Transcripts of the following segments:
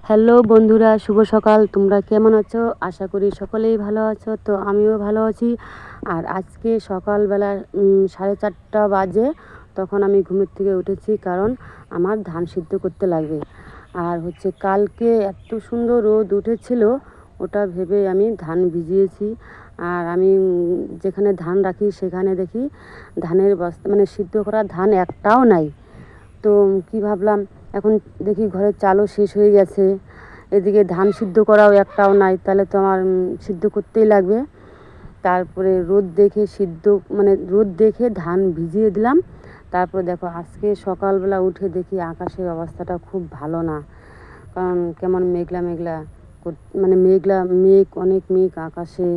Hello বন্ধুরা, শুভ সকাল। তোমরা কেমন আছো? আশা করি সকলেই ভালো আছো। তো আমিও ভালো আছি। আর আজকে সকালবেলা 4:30 বাজে, তখন আমি ঘুমের থেকে উঠেছি, কারণ আমার ধান সিদ্ধ করতে লাগবে। আর কালকে এত সুন্দর রোদ উঠেছিল, ওটা ভেবে আমি ধান ভিজিয়েছি। আর আমি যেখানে ধান রাখি সেখানে দেখি ধানের বস্তা, মানে সিদ্ধ করা ধান একটাও নাই। তো কি ভাবলাম, এখন দেখি ঘরের চালও শেষ হয়ে গেছে, এদিকে ধান সিদ্ধ করাও একটাও নাই, তাহলে তো আমার সিদ্ধ করতেই লাগবে। তারপরে রোদ দেখে ধান ভিজিয়ে দিলাম। তারপর দেখো, আজকে সকালবেলা উঠে দেখি আকাশের অবস্থাটা খুব ভালো না, কারণ কেমন মেঘলা মেঘলা, মেঘ, অনেক মেঘ আকাশে।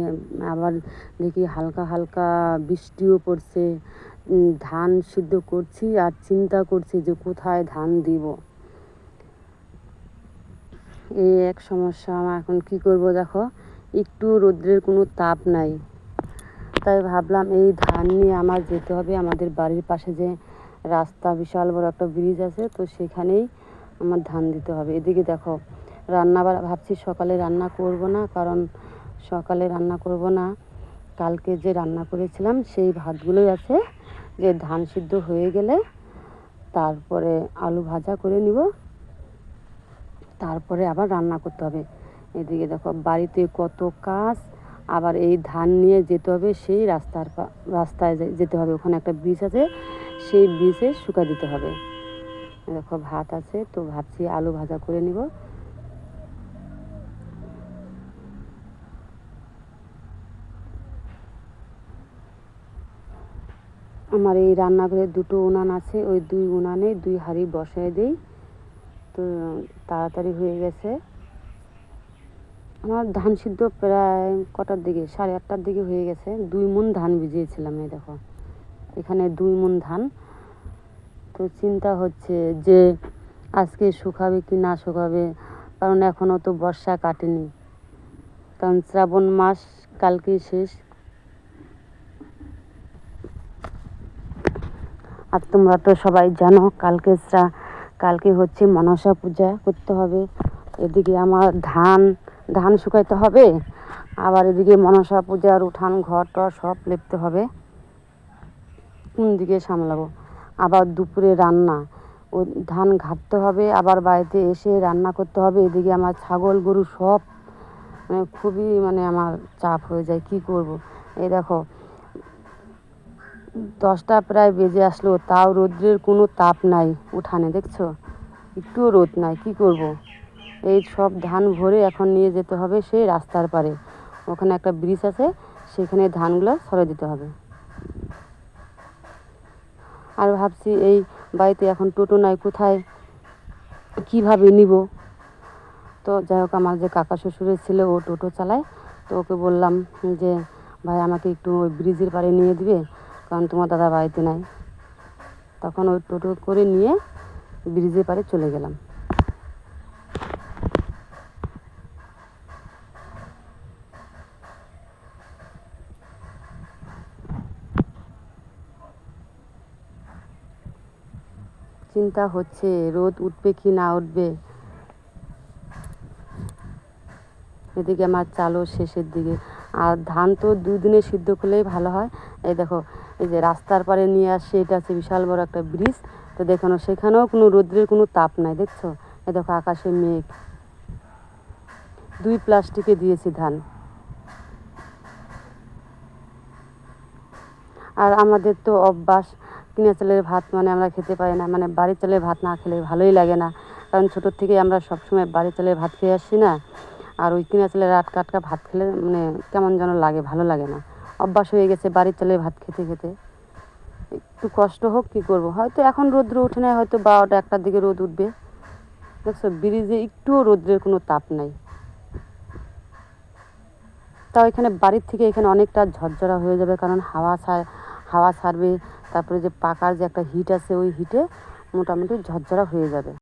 আবার দেখি হালকা হালকা বৃষ্টিও পড়ছে। ধান সিদ্ধ করছি আর চিন্তা করছি যে কোথায় ধান দিব। এই এক সমস্যা আমার। এখন কি করব দেখো, একটু রৌদ্রের কোনো তাপ নাই। তাই ভাবলাম এই ধান নিয়ে আমার যেতে হবে আমাদের বাড়ির পাশে যে রাস্তা, বিশাল বড় একটা ব্রিজ আছে, তো সেখানেই আমার ধান দিতে হবে। এদিকে দেখো, ভাবছি সকালে রান্না করব না, কারণ সকালে রান্না করব না, কালকে যে রান্না করেছিলাম সেই ভাতগুলোই আছে, যে ধান সিদ্ধ হয়ে গেলে তারপরে আলু ভাজা করে নিব, তারপরে আবার রান্না করতে হবে। এদিকে দেখো, বাড়িতে কত কাজ, আবার এই ধান নিয়ে যেতে হবে সেই রাস্তায় যেতে হবে, ওখানে একটা ব্রিজ আছে, সেই ব্রিজে শুকা দিতে হবে। দেখো ভাত আছে, তো ভাবছি আলু ভাজা করে নিব। আমার এই রান্নাঘরে 2টো উনান আছে, ওই 2 উনানে 2 হাঁড়ি বসায় দিই, তো তাড়াতাড়ি হয়ে গেছে। আমার ধান সিদ্ধ প্রায় কটার দিকে, 8:30টার দিকে হয়ে গেছে। 2 মণ ধান ভিজিয়েছিলাম। এই দেখো, এখানে 2 মণ ধান। তো চিন্তা হচ্ছে যে আজকে শুকাবে কি না শুকাবে, কারণ এখনও তো বর্ষা কাটেনি, কারণ শ্রাবণ মাস কালকেই শেষ। আর তোমরা তো সবাই জানো কালকে মনসা পূজা করতে হবে। এদিকে আমার ধান শুকাইতে হবে, আবার এদিকে মনসা পূজার উঠান ঘর টর সব লেপতে হবে। কোন দিকে সামলাবো? আবার দুপুরে রান্না, ও ধান ঘাটতে হবে, আবার বাড়িতে এসে রান্না করতে হবে। এদিকে আমার ছাগল গরু সব, খুবই আমার চাপ হয়ে যায়। কি করব? এই দেখো, 10টা প্রায় বেজে আসলো, তাও রৌদ্রের কোনো তাপ নাই উঠানে, দেখছো? একটুও রোদ নাই। কি করব? এই সব ধান ভরে এখন নিয়ে যেতে হবে সেই রাস্তার পারে, ওখানে একটা ব্রিজ আছে, সেখানে ধানগুলো সরে দিতে হবে। আর ভাবছি এই বাড়িতে এখন টোটো নাই, কোথায় কিভাবে নিব? তো যাই হোক, আমার যে কাকা শ্বশুরের ছেলে, ও টোটো চালায়, তো ওকে বললাম যে ভাই আমাকে একটু ওই ব্রিজের পাড়ে নিয়ে দিবে, কারণ তোমার দাদা বাড়িতে নাই। তখন ওই টোটো করে নিয়ে ব্রিজের পাড়ে চলে গেলাম। চিন্তা হচ্ছে রোদ উঠবে কি না উঠবে। এদিকে আমার চালও শেষের দিকে, আর ধান তো 2 দিনে সিদ্ধ করলেই ভালো হয়। এই দেখো, এই যে রাস্তার পাড়ে নিয়ে আসছে, এটা আছে বিশাল বড় একটা ব্রিজ, তো সেখানেও কোনো রৌদ্রের কোনো তাপ নাই, দেখছো? এই দেখো আকাশে মেঘ। 2 প্লাস্টিকে দিয়েছি ধান। আর আমাদের তো অভ্যাস, কিনা চালের ভাত আমরা খেতে পারি না, বাড়ির চালের ভাত না খেলে ভালোই লাগে না, কারণ ছোটোর থেকে আমরা সবসময় বাড়ির চালের ভাত খেয়ে আসছি না। আর ওই কিনা চালের টাটকা ভাত খেলে কেমন যেন লাগে, ভালো লাগে না। অভ্যাস হয়ে গেছে বাড়ির চালের ভাত খেতে খেতে। একটু কষ্ট হোক, কী করবো? হয়তো এখন রৌদ্র ওঠে না, হয়তো 12টা 1টার দিকে রোদ উঠবে। দেখছো, ব্রিজে একটুও রৌদ্রের কোনো তাপ নাই। তাও এখানে বাড়ির থেকে এখানে অনেকটা ঝরঝরা হয়ে যাবে, কারণ হাওয়া ছাড়বে। তারপরে যে পাকার যে একটা হিট আছে, ওই হিটে মোটামুটি ঝরঝরা হয়ে যাবে।